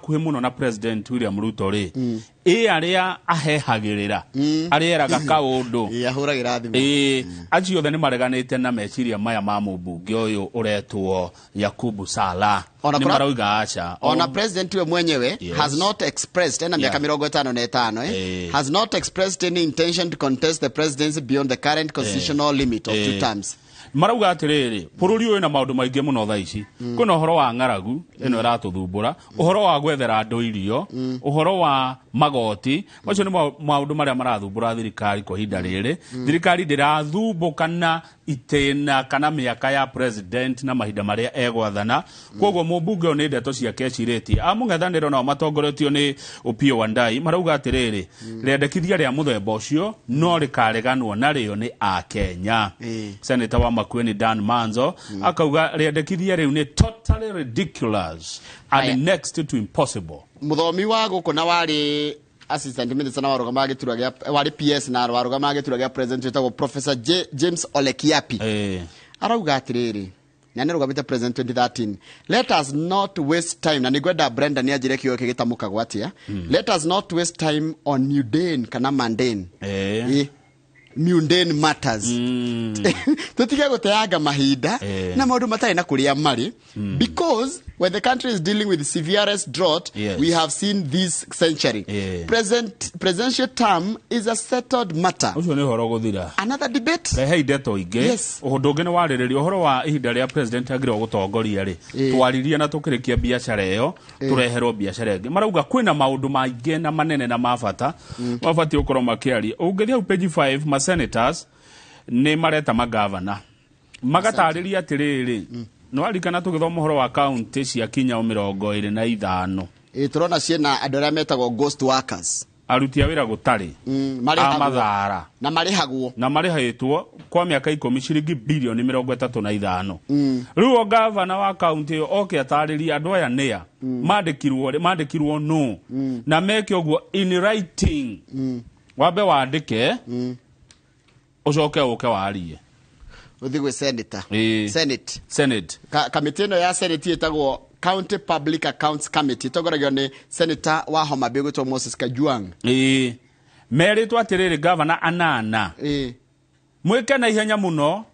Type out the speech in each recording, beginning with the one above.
hakuhe muno na President William Ruto ri aria ahehagirira aria eraga kaundu ahuragira thimu acio othe ni mareganite na meciria maya ma mubunge uyu uretwo Yakubu Sala ni marauga acha ona president we mwenyewe has not expressed ena miaka 55 has not expressed any intention to contest the presidency beyond the current constitutional limit of 2 terms. Marauga atiriri bururi uyu na maundu maingi muno tha ici kuna uhoro wa ngaragu eno iratuthumbura uhoro wa gwethera andu irio uhoro wa magoti macio ni maundu maria marathumbura thirikari kwa hinda riri thirikari ndirathumbuka itena kana miaka ya president na mahinda maria egwathana koguo mubunge ni ndeto ciake ciriti amung'ethaniro no matongoretio ni Opiyo Wandayi marauga atiriri riendekithia ria muthemba ucio no rikareganwo na rio ni a Kenya. Senator wa Makueni Dan Manzo akauga riendekithia riu ni totally ridiculous and next to impossible. Muthomi wa gukuna wari assistant minister na warugama gituragya wari PS na warugama gituragya president wetagwo Professor James Ole Kiapi arauga atiriri na nirugamite president 2013 let us not waste time na nigwenda Brenda ni ajire kiyo kigitamuka gwatia let us not waste time on mundane kana mundane mundane matters tutige guteanga mahinda na maundu matari na kuria mari because when the country is dealing with the severest drought we have seen this century presidential term is a settled matter. Ucio ni horo guthira another debate rehe ndeto inge uhundu ungi ni waririria uhoro wa ihinda ria president agirwo gutongoria ri twaririe na tukirikia biashara iyo tureherwo biashara ingi marauga kwina maundu maingi na manene na mabata mabati ukorwo makiaria ungithia page 5 ma senators ni mareta magavana magatariria atiriri no alikana tugithoma uhoro wa county cia Kinya 25 turona ciena andu aria metagwo ghost workers aruti a wira gutari amathara na marihagwo na marihitwo kwa miaka 10 ciringi bilioni 35 riu governor wa county oke atariria andu aya nia mandikirwo no na meke ogwo in writing wabe wandike ucoke uke warie uthigwe senator senate committee no ya senate etagwo County Public Accounts Committee togoragio ni senator wa Homa Bay gutwa Moses Kajwang meritwo atiriri governor anana mwike na ihenya muno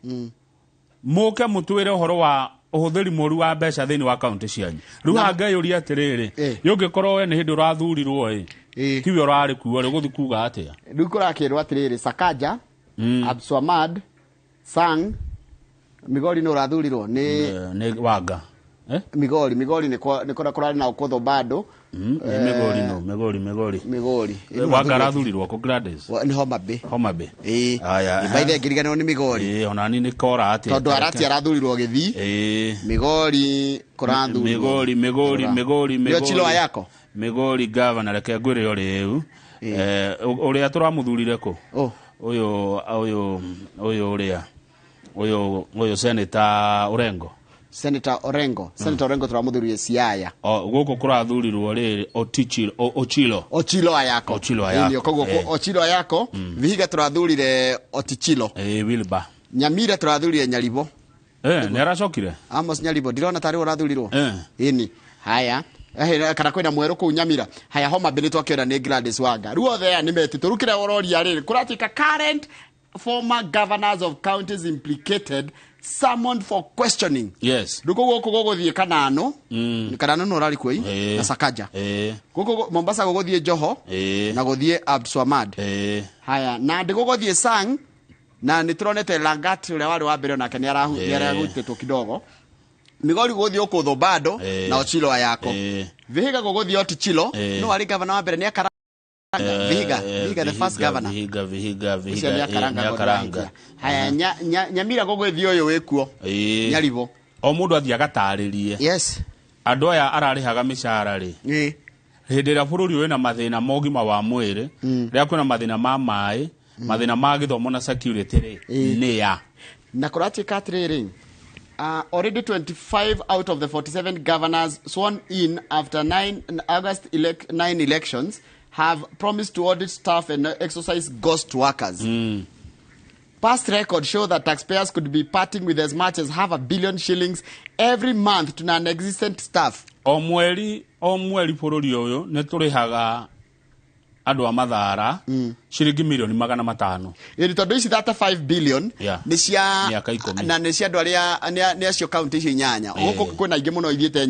muke mutwire uhoro wa uhuthiri moru wa mbeca thini wa county cianyu riu hangayuria atiriri yungikorwo we ni hindi urathurirwo kiwe urari kuwa ri guthi kuga atia riu kurakirwo atiriri Sakaja Abdulswamad Sang Migori no rathurirwo ni Wanga Migori ni kora na ukotho bado Migori Wanga rathurirwo ko Gladys ni Homa Bay aya ibaide ngiriganwo ni Migori ona ni kora atia tondu arati arathurirwo githi Migori kurathurirwo Migori yo chilo yako Migori governor reke ngwire yo riu uria turamuthurire ko uyu senator Orengo Senator Orengo turamuthuriye Siaya guko kurathurirwo riri Ochilo ayako ndio kogo Ochilo ayako Vihiga turathurire Otichilo Wilba Nyamira turathurire Nyaribo ni aracokire Amos Nyaribo ndirona tari urathurirwo ini haya kana kwina mweru ku Nyamira haya Homa Bay twakiona ni Gladys Wanga ruo there ni meti turukire ororia riri kuratika current former governors of counties implicated summoned for questioning. Yes. Duko gogo thie kanano. Kanano no rali kwei na Sakaja. Gogo Mombasa gogo thie Joho na gothie Abdulswamad. Haya na gogo thie Sang na nitronete Langat ule wale wa mbere nake ni arahutetwo kidogo. Migori gothie ukotho bado na Ochilo ayako. Vihiga gogo thie Otichilo no wali governor wa mbere ni akara Vihiga the first governor Vihiga Karanga haya Nyamira gogo thio yo wekuo Nyaribo o mundu athia gataririe andu aya ararihaga mishahara ri hindi ria bururi wina mathina mogima wa mwiri ria kwina mathina ma mai mathina ma githomo na security ri ni ya na kurati katriri already 25 out of the 47 governors sworn in after August 9 elections have promised to audit staff and exercise ghost workers. Past records show that taxpayers could be parting with as much as 500 million shillings every month to non-existent staff. Omweri o mweri bururi uyu ni turihaga andu a Mathara ciringi milioni 500 iri tondu ici 35 billion ni cia miaka 10 na ni cia andu aria ni acio county icio 8 guku kwina ingi muno ithiete